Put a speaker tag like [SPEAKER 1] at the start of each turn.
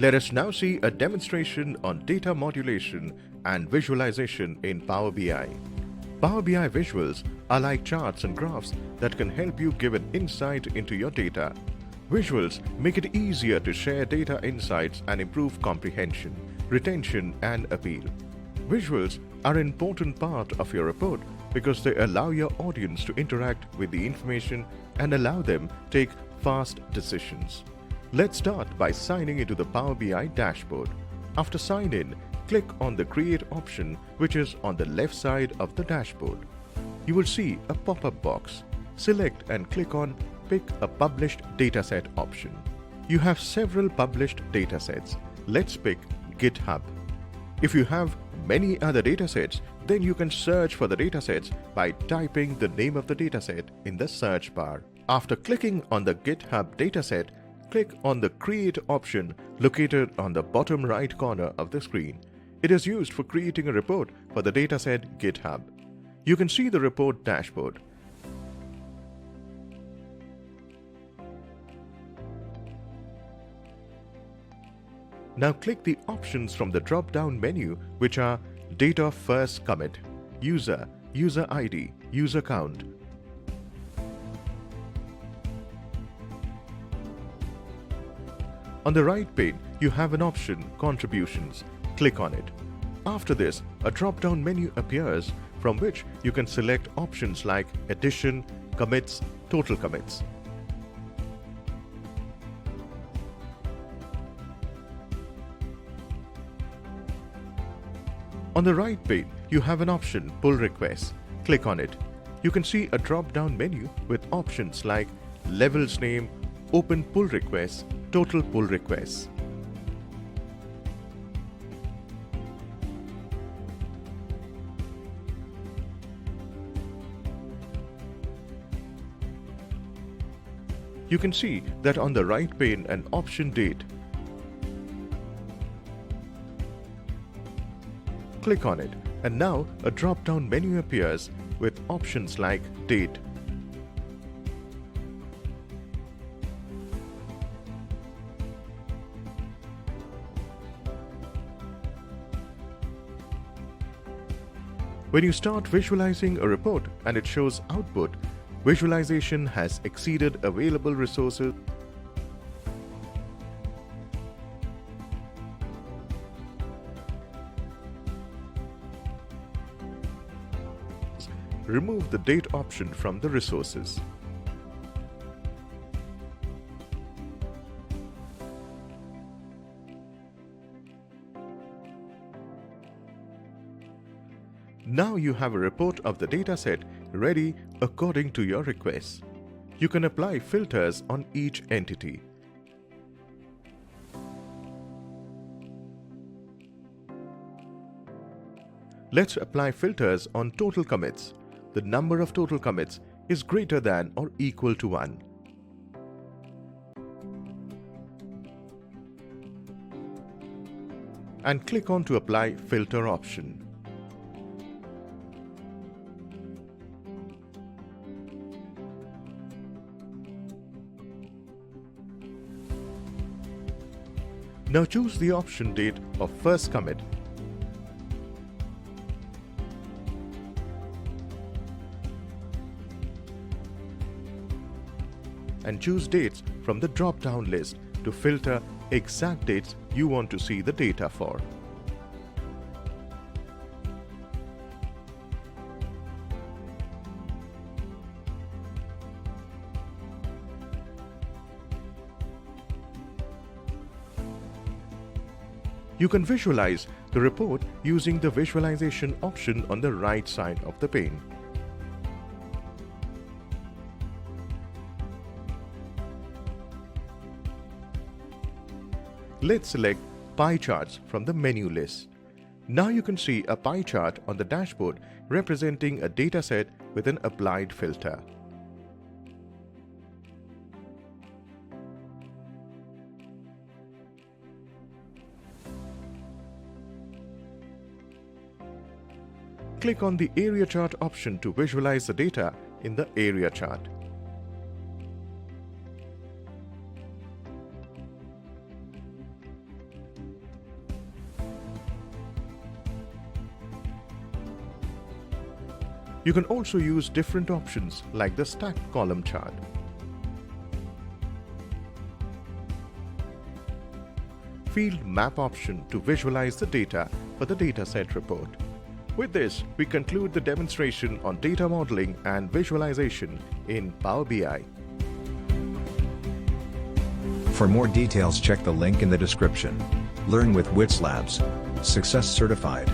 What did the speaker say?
[SPEAKER 1] Let us now see a demonstration on data modulation and visualization in Power BI. Power BI visuals are like charts and graphs that can help you give an insight into your data. Visuals make it easier to share data insights and improve comprehension, retention, and appeal. Visuals are an important part of your report because they allow your audience to interact with the information and allow them take fast decisions. Let's start by signing into the Power BI dashboard. After sign in, click on the Create option, which is on the left side of the dashboard. You will see a pop-up box. Select and click on Pick a Published Dataset option. You have several published datasets. Let's pick GitHub. If you have many other datasets, then you can search for the datasets by typing the name of the dataset in the search bar. After clicking on the GitHub dataset, click on the Create option located on the bottom right corner of the screen. It is used for creating a report for the dataset GitHub. You can see the report dashboard. Now click the options from the drop-down menu, which are Data First Commit, User, User ID, User Count. On the right pane, you have an option, Contributions. Click on it. After this, a drop-down menu appears from which you can select options like Addition, Commits, Total Commits. On the right pane, you have an option, Pull Requests. Click on it. You can see a drop-down menu with options like Levels Name, Open Pull Requests, Total Pull Requests. You can see that on the right pane an option Date. Click on it, and now a drop-down menu appears with options like Date. When you start visualizing a report and it shows output, visualization has exceeded available resources. Remove the Date option from the resources. Now you have a report of the dataset ready according to your requests. You can apply filters on each entity. Let's apply filters on total commits. The number of total commits is greater than or equal to 1. And click on to apply filter option. Now choose the option Date of first commit. And choose dates from the drop-down list to filter exact dates you want to see the data for. You can visualize the report using the visualization option on the right side of the pane. Let's select Pie Charts from the menu list. Now you can see a pie chart on the dashboard representing a dataset with an applied filter. Click on the Area Chart option to visualize the data in the area chart. You can also use different options like the stacked column chart. Field map option to visualize the data for the dataset report. With this, we conclude the demonstration on data modeling and visualization in Power BI.
[SPEAKER 2] For more details, check the link in the description. Learn with WITS Labs. Success certified.